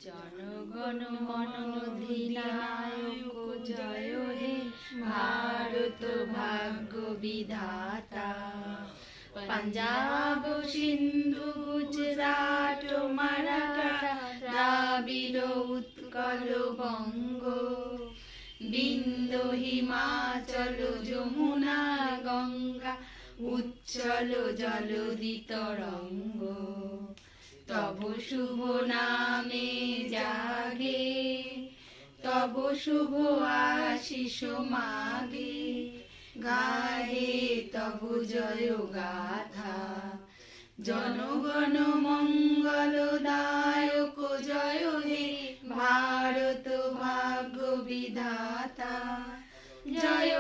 জনগণ মন অধিনায়ক জয় হে ভারত ভাগ্য বিধাতা। পাঞ্জাব সিন্ধু গুজরাট মারাঠা দ্রাবিড় উৎকল বঙ্গ, বিন্ধ্য হিমাচল যমুনা গঙ্গা উচ্ছল জলধি তরঙ্গ। তব শুভ নামে জাগে, তব শুভ আশিস মাগে, গাহে তব জয় গাথা। জনগণ মঙ্গলদায়ক জয় হে ভারত ভাগ্য বিধাতা। জয়